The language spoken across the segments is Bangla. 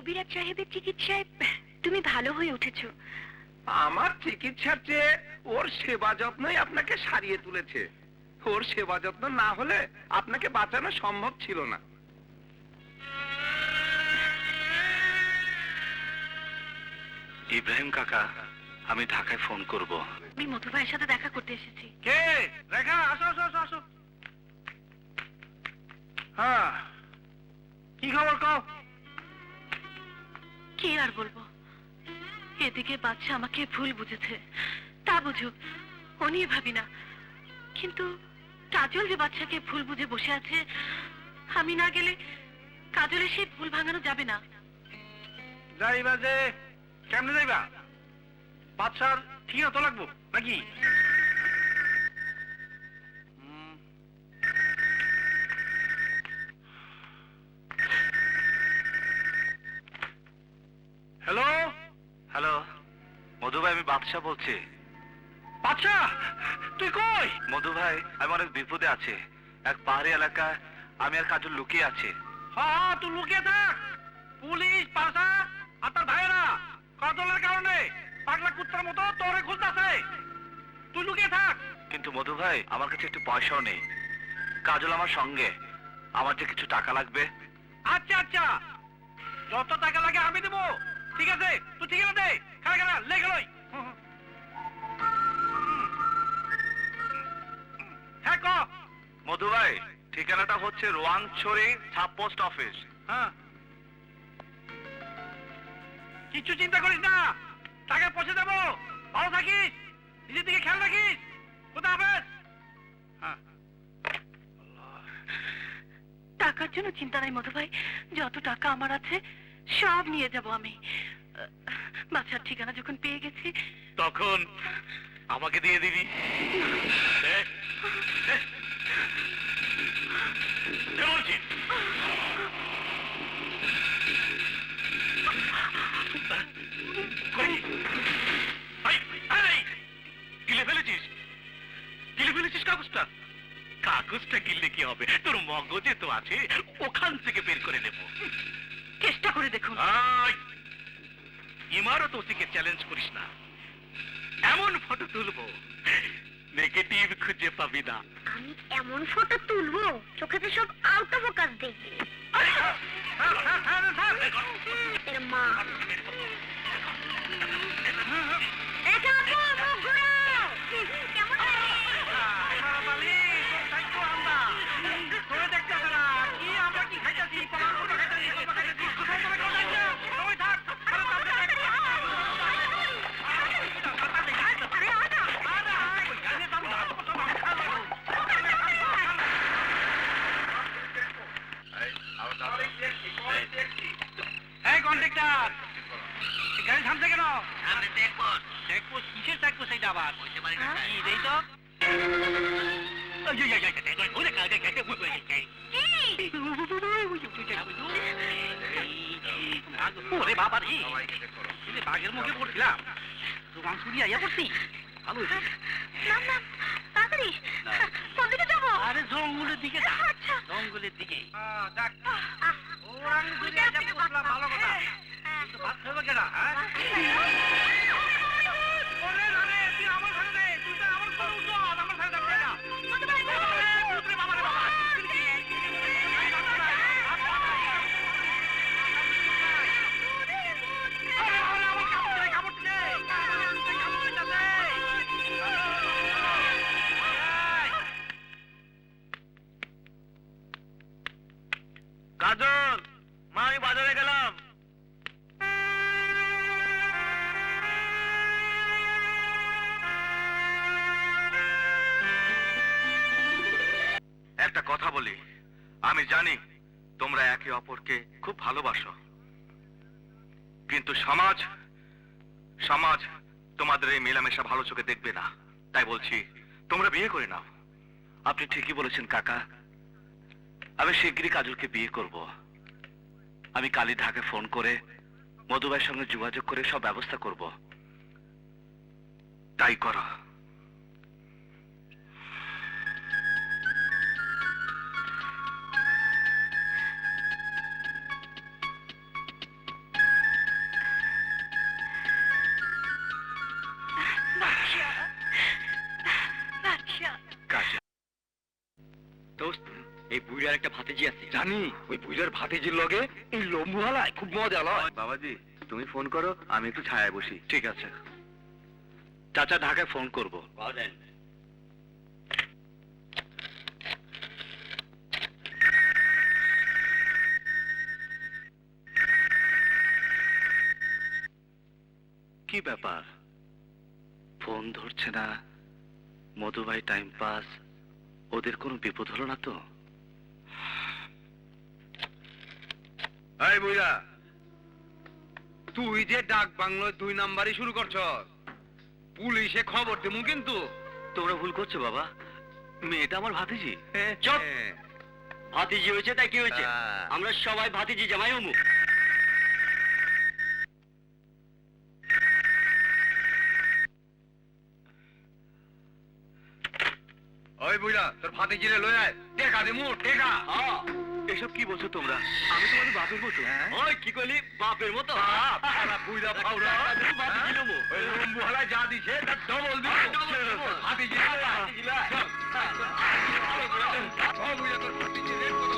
কবিরাজ সাহেবের চিকিৎসায় তুমি ভালো হয়ে উঠেছো। আমার চিকিৎসার চেয়ে ওর সেবা যত্নই আপনাকে সারিয়ে তুলেছে। ওর সেবা যত্ন না হলে আপনাকে বাঁচানো সম্ভব ছিল না। ইব্রাহিম কাকা, আমি ঢাকায় ফোন করব। আমি মধু ভাইয়ের সাথে দেখা করতে এসেছি। কে? রেখা, আসো আসো আসো আসো। হ্যাঁ, কি খবর কও? কি আর বলবো, এদিকে বাচ্চা আমাকে ভুল বুঝেছে। তা বুঝুক, ও নিয়ে ভাবি না, কিন্তু কাজল যে বাচ্চাকে ভুল বুঝে বসে আছে, আমি না গেলে কাজলের সেই ভুল ভাঙানো যাবে না। যাইবা যে কেমনে যাইবা? বাচ্চার ঠিক তো লাগবো নাকি? হ্যালো হ্যালো মধু ভাই, আমি বাদশা বলছি। বাচ্চা, তুই কই? মধু ভাই, আমি অনেক বিপদে আছি। এক পাহাড়ি এলাকায় আমি আর কাজল লুকিয়ে আছি। হ্যাঁ, তুই লুকিয়ে থাক। পুলিশ, পাশা আর তার ভাইয়েরা কাজলের কারণে পাগলা কুত্তার মতো তোরে খুঁজতেছে। তুই লুকিয়ে থাক। কিন্তু মধু ভাই, আমার কাছে একটু পয়সাও নেই। কাজল আমার সঙ্গে, আমার যে কিছু টাকা লাগবে। আচ্ছা আচ্ছা, যত টাকা লাগে আমি দেবো। ঠিক আছে, তুই ঠিকানা দে। খেলা খেলা লেগে লই। হ্যাঁ ক। মধু ভাই, ঠিকানাটা হচ্ছে রোয়াংছড়ি সাব পোস্ট অফিস। হ্যাঁ, কিছু চিন্তা করিস না, টাকা পৌঁছে দেবো। ভালো থাকিস, নিজের দিকে খেয়াল রাখিস। কোথা হাফেজ। হ্যাঁ, টাকার জন্য চিন্তা নাই মধু ভাই, যত টাকা আমার আছে সব নিয়ে যাব আমি। বাচ্চার ঠিকানা যখন পেয়ে গেছি তখন আমাকে দিয়ে দিবি। গিলে ফেলেছিস? গিলে ফেলেছিস কাগজটা? কাগজটা গিললে কি হবে? তোর মগজে তো আছে, ওখান থেকে বের করে নেব। চেষ্টা করে দেখুন। ইমারত ওসিকে চ্যালেঞ্জ করিস না। এমন ফটো তুলবো, নেগেটিভ খুঁজে পাবি না। আমি এমন ফটো তুলবো চোখেতে সব আউট অফ ফোকাস দেখবে। এর মা এটা আপু, মুখ ঘুরাও। কেমন গাড়ি থামছে কেন? চেকপোস্ট? কিসের চেকপোস্ট এটা আবার? কি দেই তো? ওরে বাবা রে, বাঘের মুখে পড়ছিলাম, তোমার চুরি আইয়া পড়ছি। ভালো হয়েছে। তাড়াতাড়ি কোন দিকে যাবো? আরে জঙ্গলের দিকে যা, জঙ্গলের দিকে। ভালো কথা, কিন্তু ভাত খাবে কেনা? তুই আমার সাথে দে, তুই তো আমার সাথে উঠো, আমার সাথে যাবে না। বাবা রে বাবা, কাজল, মা আমি বাজারে গেলাম। একটা কথা বলি, আমি জানি তোমরা একে অপরকে খুব ভালোবাসো, কিন্তু সমাজ সমাজ তোমাদের এই মেলামেশা ভালো চোখে দেখবে না। তাই বলছি, তোমরা বিয়ে করে নাও। আপনি ঠিকই বলেছেন কাকা, আমি শিগগিরই কাজলকে বিয়ে করব। আমি কালই ঢাকায় ফোন করে মধু ভাইয়ের সঙ্গে যোগাযোগ করে সব ব্যবস্থা করব। তাই করো। এই বুইড়ার একটা ভাতিজি আছে। জানি ওই বুঝার ভাতিজির লগে এই লম্বু হালায় খুব মজা লয়। বাবাজি তুমি ফোন করো, আমি একটু ছায়ায় বসি। ঠিক আছে, চাচা ঢাকায় ফোন করব। বাদেন। কি ব্যাপার, ফোন ধরছে না? মধুভাই টাইম পাস, ওদের কোনো বিপদ হলো না তো? এই বুইরা, তুই যে ডাক বাংলোয় 2 নাম্বারই শুরু করছ, পুলিশে খবর দেবো কিন্তু। তোমরা ভুল করছো বাবা, মেয়েটা আমার ভাতিজি। চুপ! ভাতিজি হয়েছে তাই কি হয়েছে? আমরা সবাই ভাতিজি জামাই হমু। ওই বুইরা, তোর ভাতিজিরে লয়ে আয়, টেকা দেমু, টেকা। হ্যাঁ। এসব কি বলছো তোমরা? আমি তোমাদের বাপের মতো। ওই কি কইলি? বাপের মতো? বাপ, শালা বুইরা ফাউরা। ভাতিজি লমু। ওই লম্বু হালায় যা দিছে তার ডবল দিব। ভাতিজিরে লয়ে আয়। ভাতিজি লয়। চল। ও বুইরা, তোর ভাতিজিরে কত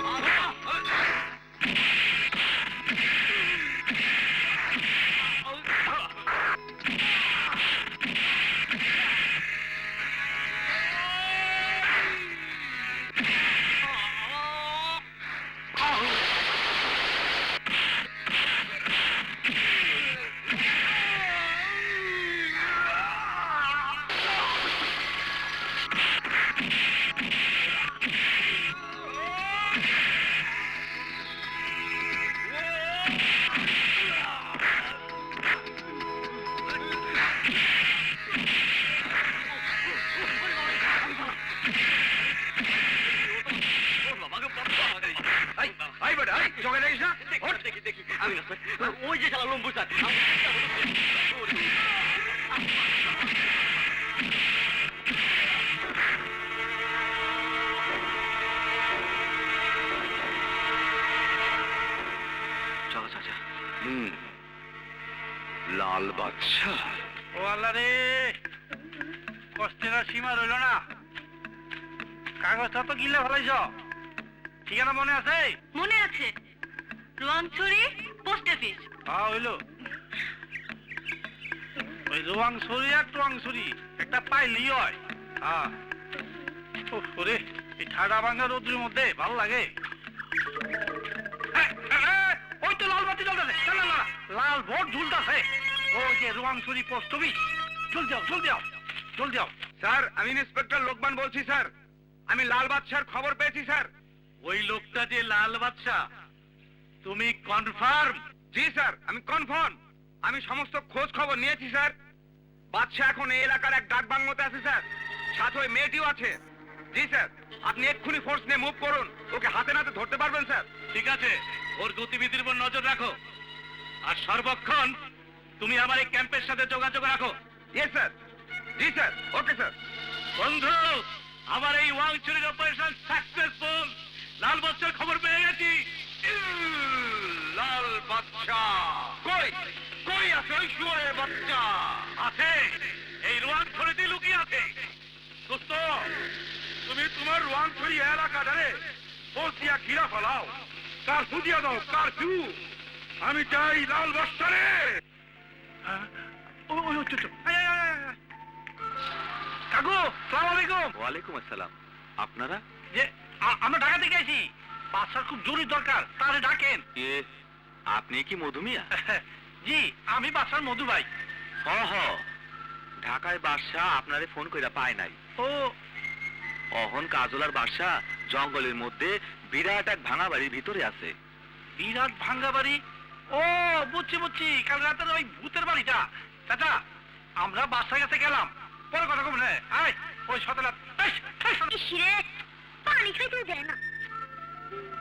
আই বেটা, আই জগে দেখিস না? ওঠ। দেখি দেখি আমি না স্যার, ওই যে শালা লম্বু স্যার। চলো চাচা। লাল বাদশা। ও আল্লাহ রে, কষ্টের আর সীমা রইল না। কাগজটা তো গিলে ফেলাইছ, ঠিকানা মনে আছে? মনে আছে, রোয়াংছড়ি পোস্ট অফিস। হ্যাঁ হইল। ওই রোয়াংছড়ি আর টোয়াংছড়ি একটা পাইলেই হয়। হ্যাঁ। ওরে, এই ঠাডা ভাঙা রোদ্রের মধ্যে ভালো লাগে। ওই তো লাল বাতি জ্বলতেছে। না না, লাল বোর্ড ঝুলতেছে। ওই যে রোয়াংছড়ি পোস্ট অফিস। জলদি যাও, জলদি যাও, জলদি যাও। স্যার, আমি ইন্সপেক্টর লোকমান বলছি স্যার। আমি লাল বাদশার খবর পেয়েছি স্যার। ওই লোকটা যে লাল বাদশা, তুমি কনফার্ম? জি স্যার, আমি কনফার্ম। আমি সমস্ত খোঁজ খবর নিয়েছি স্যার। বাদশা এখন এই এলাকার এক ডাক বাংলোতে আছে স্যার, সাথে ওই মেয়েটিও আছে। জি স্যার, আপনি এক্ষুনি ফোর্স নিয়ে মুভ করুন, ওকে হাতে নাতে ধরতে পারবেন স্যার। ঠিক আছে, ওর গতিবিধির উপর নজর রাখো। আর সর্বক্ষণ তুমি আমার এই ক্যাম্পের সাথে যোগাযোগ রাখো। Yes sir. জি স্যার, ওকে স্যার। বন্ধু, আমার এই ওয়াংচুরির অপারেশন সাকসেসফুল। লাল বাদশার খবর পেয়ে গেছি। লাল বাদশা কই? কই আছে ওই শুয়োরের বাচ্চা? আছে, এই রোয়াংছড়িতে লুকিয়ে আছে। দোস্ত, তুমি তোমার রোয়াংছড়ি এলাকাটারে ফোর্স দিয়া ঘিরা ফেলাও। কারফিউ দিয়া দাও, কারফিউ। আমি চাই লাল বাদশারে। কাকু, সালাম আলাইকুম। ওয়ালাইকুম আসসালাম। আপনারা? যে আমরা ঢাকা থেকে আইছি, বাদশার খুব জরুরি দরকার, তাহলে ডাকেন। আপনি কি মধুমিয়া? জি, আমি বাদশার মধু ভাই। হ হ, ঢাকায় বাদশা আপনারে ফোন কইরা পায় নাই। ও, অহন কাজলার বাদশা জঙ্গলের মধ্যে বিরাট এক ভাঙা বাড়ির ভিতরে আছে। বিরাট ভাঙ্গা বাড়ি? ও, বুঝছি বুঝছি, কাল রাতের ওই ভূতের বাড়িটা। চাচা, আমরা বাদশার কাছে গেলাম, পরে কথা কম। হ্যাঁ, আয় ওই সতেলা। ইস রে, পানি খাইতেও দেয় না।